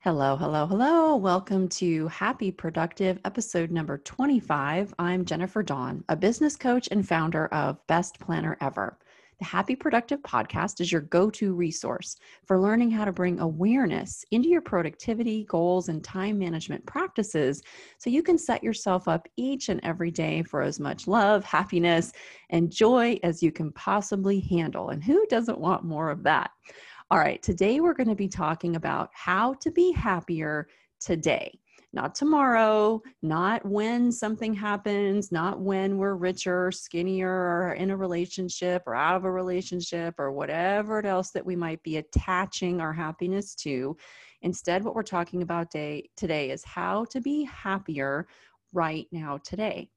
Hello, hello, hello. Welcome to Happy Productive episode number 25. I'm Jennifer Dawn, a business coach and founder of Best Planner Ever. The Happy Productive podcast is your go-to resource for learning how to bring awareness into your productivity, goals, and time management practices so you can set yourself up each and every day for as much love, happiness, and joy as you can possibly handle. And who doesn't want more of that? All right, today we're going to be talking about how to be happier today, not tomorrow, not when something happens, not when we're richer, skinnier, or in a relationship or out of a relationship or whatever else that we might be attaching our happiness to. Instead, what we're talking about today is how to be happier right now today.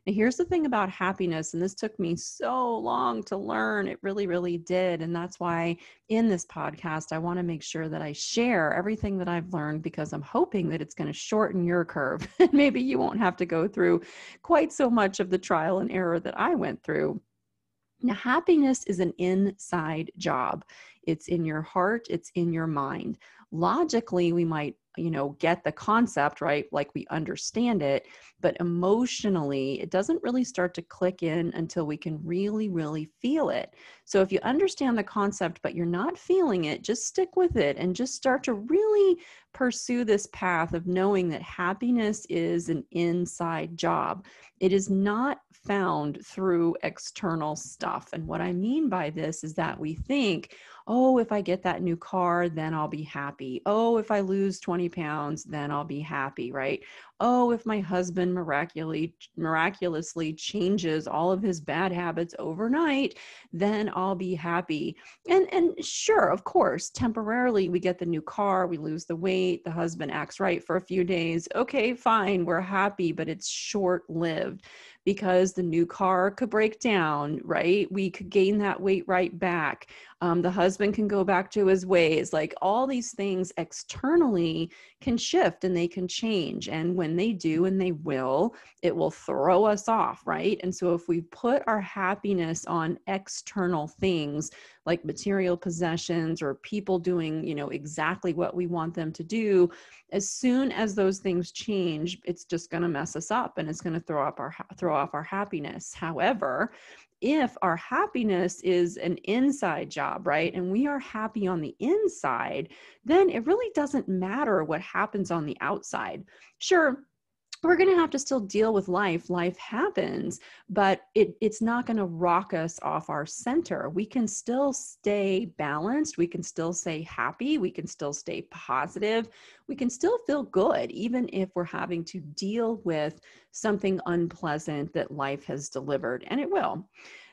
Now, here's the thing about happiness, and this took me so long to learn. It really, really did. And that's why in this podcast, I want to make sure that I share everything that I've learned because I'm hoping that it's going to shorten your curve. And maybe you won't have to go through quite so much of the trial and error that I went through. Now, happiness is an inside job. It's in your heart. It's in your mind. Logically, we might get the concept, right? Like we understand it, but emotionally, it doesn't really start to click in until we can really, really feel it. So if you understand the concept, but you're not feeling it, just stick with it and just start to really pursue this path of knowing that happiness is an inside job. It is not found through external stuff. And what I mean by this is that we think, oh, if I get that new car, then I'll be happy. Oh, if I lose 20 pounds, then I'll be happy, right? Oh, if my husband miraculously changes all of his bad habits overnight, then I'll be happy. And sure, of course, temporarily we get the new car, we lose the weight, the husband acts right for a few days. Okay, fine, we're happy, but it's short-lived because the new car could break down, right? We could gain that weight right back. The husband can go back to his ways. Like all these things externally can shift and they can change. And when they do, and they will, it will throw us off, right? And so if we put our happiness on external things like material possessions or people doing, exactly what we want them to do, as soon as those things change, it's just going to mess us up and it's going to throw off our happiness. However, if our happiness is an inside job, right, and we are happy on the inside, then it really doesn't matter what happens on the outside. Sure, we're going to have to still deal with life. Life happens, but it's not going to rock us off our center. We can still stay balanced. We can still stay happy. We can still stay positive. We can still feel good, even if we're having to deal with something unpleasant that life has delivered, and it will.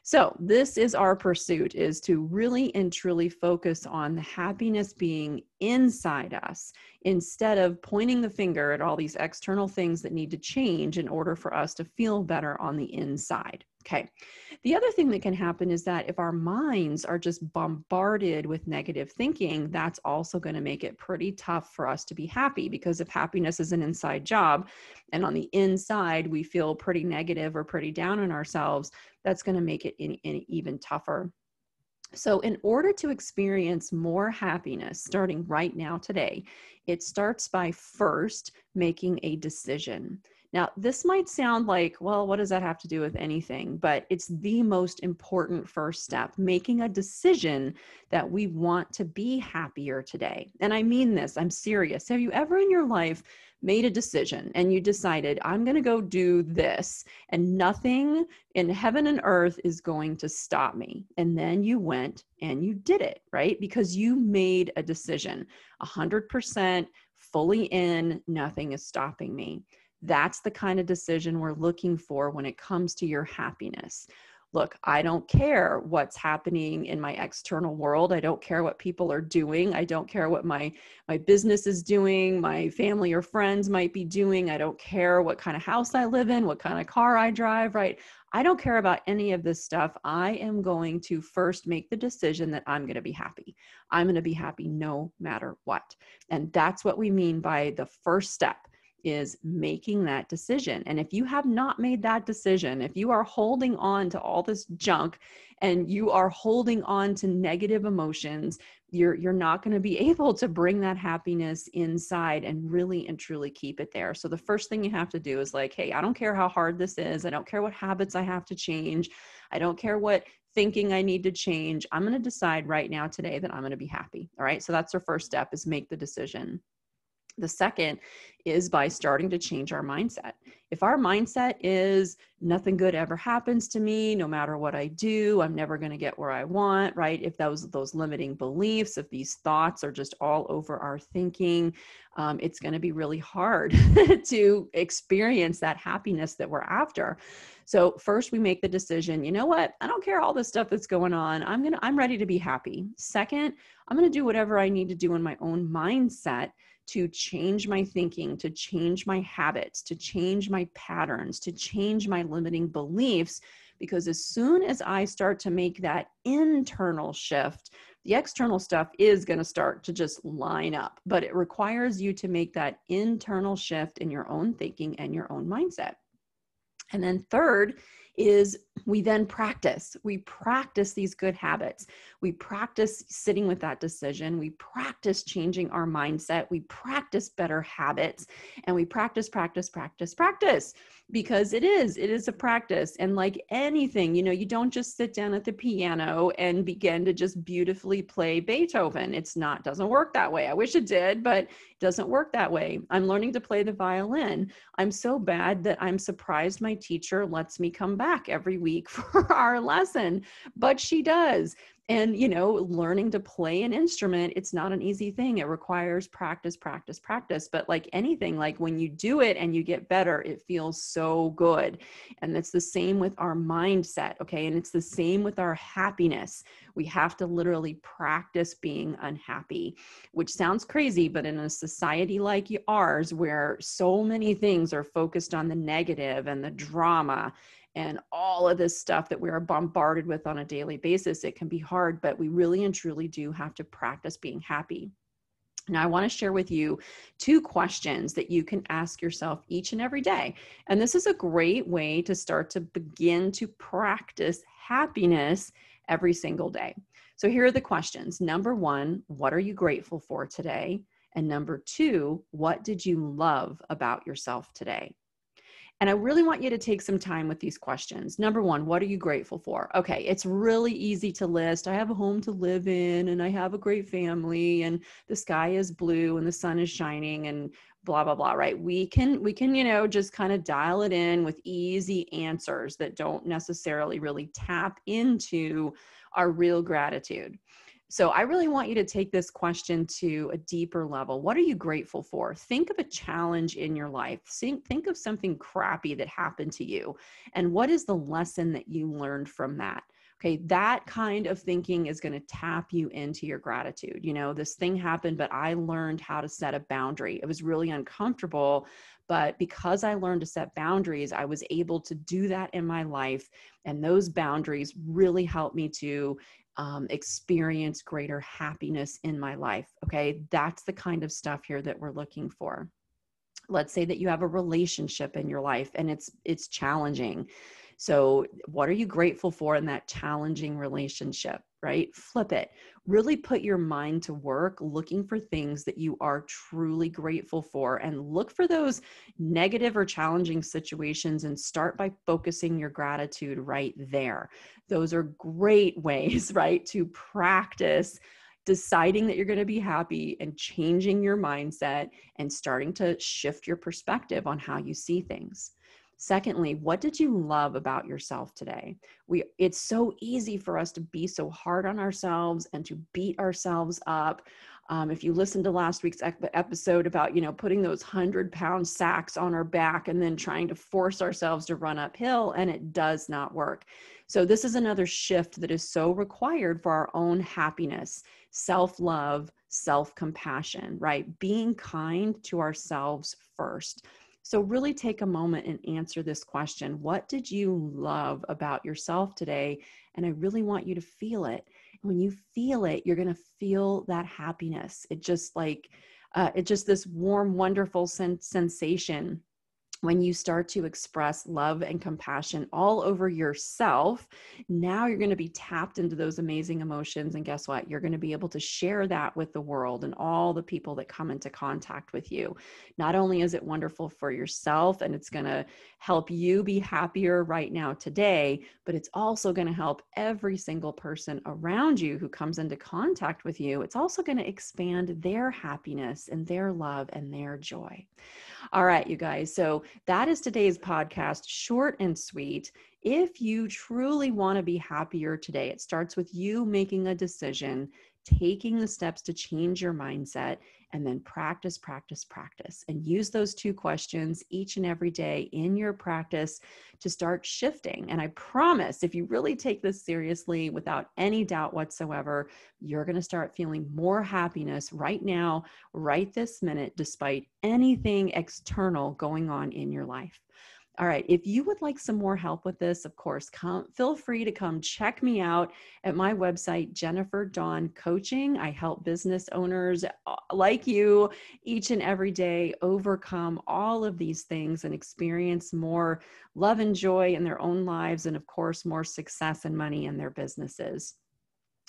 So this is our pursuit, is to really and truly focus on the happiness being inside us instead of pointing the finger at all these external things that need to change in order for us to feel better on the inside. Okay. The other thing that can happen is that if our minds are just bombarded with negative thinking, that's also going to make it pretty tough for us to be happy, because if happiness is an inside job and on the inside we feel pretty negative or pretty down on ourselves, that's going to make it even tougher. So in order to experience more happiness starting right now today, it starts by first making a decision. Now, this might sound like, well, what does that have to do with anything? But it's the most important first step, making a decision that we want to be happier today. And I mean this, I'm serious. Have you ever in your life made a decision and you decided, I'm going to go do this and nothing in heaven and earth is going to stop me? And then you went and you did it, right? Because you made a decision, 100% fully in, nothing is stopping me. That's the kind of decision we're looking for when it comes to your happiness. Look, I don't care what's happening in my external world. I don't care what people are doing. I don't care what my business is doing, my family or friends might be doing. I don't care what kind of house I live in, what kind of car I drive, right? I don't care about any of this stuff. I am going to first make the decision that I'm going to be happy. I'm going to be happy no matter what. And that's what we mean by the first step, is making that decision. And if you have not made that decision, if you are holding on to all this junk and you are holding on to negative emotions, you're not going to be able to bring that happiness inside and really and truly keep it there. So the first thing you have to do is like, hey, I don't care how hard this is. I don't care what habits I have to change. I don't care what thinking I need to change. I'm going to decide right now today that I'm going to be happy. All right. So that's our first step, is make the decision. The second is by starting to change our mindset. If our mindset is nothing good ever happens to me, no matter what I do, I'm never going to get where I want, right? If those limiting beliefs, if these thoughts are just all over our thinking, it's going to be really hard to experience that happiness that we're after. So first we make the decision, you know what? I don't care all this stuff that's going on. I'm ready to be happy. Second, I'm going to do whatever I need to do in my own mindset to change my thinking, to change my habits, to change my patterns, to change my limiting beliefs. Because as soon as I start to make that internal shift, the external stuff is going to start to just line up. But it requires you to make that internal shift in your own thinking and your own mindset. And then third is we then practice. We practice these good habits. We practice sitting with that decision. We practice changing our mindset. We practice better habits, and we practice, because it is a practice. And like anything, you don't just sit down at the piano and begin to just beautifully play Beethoven. Doesn't work that way. I wish it did, but it doesn't work that way. I'm learning to play the violin. I'm so bad that I'm surprised my teacher lets me come back every week for our lesson, but she does. And, learning to play an instrument, it's not an easy thing. It requires practice. But like anything, like when you do it and you get better, it feels so good. And it's the same with our mindset. Okay. And it's the same with our happiness. We have to literally practice being unhappy, which sounds crazy, but in a society like ours, where so many things are focused on the negative and the drama and all of this stuff that we are bombarded with on a daily basis, it can be hard, but we really and truly do have to practice being happy. Now, I want to share with you 2 questions that you can ask yourself each and every day. And this is a great way to start to begin to practice happiness every single day. So here are the questions. Number 1, what are you grateful for today? And number 2, what did you love about yourself today? And I really want you to take some time with these questions. Number 1, what are you grateful for? Okay, it's really easy to list. I have a home to live in, and I have a great family, and the sky is blue, and the sun is shining, and blah, blah, blah, right? We can, just kind of dial it in with easy answers that don't necessarily really tap into our real gratitude. So I really want you to take this question to a deeper level. What are you grateful for? Think of a challenge in your life. Think of something crappy that happened to you. And what is the lesson that you learned from that? Okay, that kind of thinking is going to tap you into your gratitude. This thing happened, but I learned how to set a boundary. It was really uncomfortable, but because I learned to set boundaries, I was able to do that in my life. And those boundaries really helped me to experience greater happiness in my life. Okay, that's the kind of stuff here that we're looking for. Let's say that you have a relationship in your life and it's challenging. So what are you grateful for in that challenging relationship, right? Flip it. Really put your mind to work looking for things that you are truly grateful for, and look for those negative or challenging situations and start by focusing your gratitude right there. Those are great ways, right, to practice deciding that you're going to be happy and changing your mindset and starting to shift your perspective on how you see things. Secondly, what did you love about yourself today? It's so easy for us to be so hard on ourselves and to beat ourselves up. If you listened to last week's episode about, putting those 100-pound sacks on our back and then trying to force ourselves to run uphill, and it does not work. So this is another shift that is so required for our own happiness, self-love, self-compassion, right? Being kind to ourselves first. So really take a moment and answer this question. What did you love about yourself today? And I really want you to feel it. When you feel it, you're going to feel that happiness. It's just this warm, wonderful sensation when you start to express love and compassion all over yourself. Now you're going to be tapped into those amazing emotions. And guess what? You're going to be able to share that with the world and all the people that come into contact with you. Not only is it wonderful for yourself and it's going to help you be happier right now today, but it's also going to help every single person around you who comes into contact with you. It's also going to expand their happiness and their love and their joy. All right, you guys. So that is today's podcast, short and sweet. If you truly want to be happier today, it starts with you making a decision, taking the steps to change your mindset, and then practice, practice, practice. And use those 2 questions each and every day in your practice to start shifting. And I promise, if you really take this seriously without any doubt whatsoever, you're going to start feeling more happiness right now, right this minute, despite anything external going on in your life. All right. If you would like some more help with this, of course, feel free to come check me out at my website, Jennifer Dawn Coaching. I help business owners like you each and every day overcome all of these things and experience more love and joy in their own lives. And of course, more success and money in their businesses.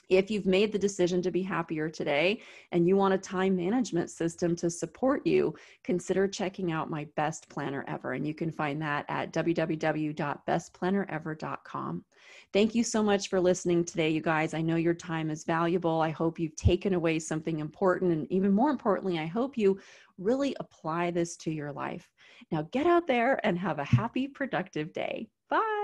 If you've made the decision to be happier today and you want a time management system to support you, consider checking out my Best Planner Ever. And you can find that at www.bestplannerever.com. Thank you so much for listening today, you guys. I know your time is valuable. I hope you've taken away something important. And even more importantly, I hope you really apply this to your life. Now get out there and have a happy, productive day. Bye.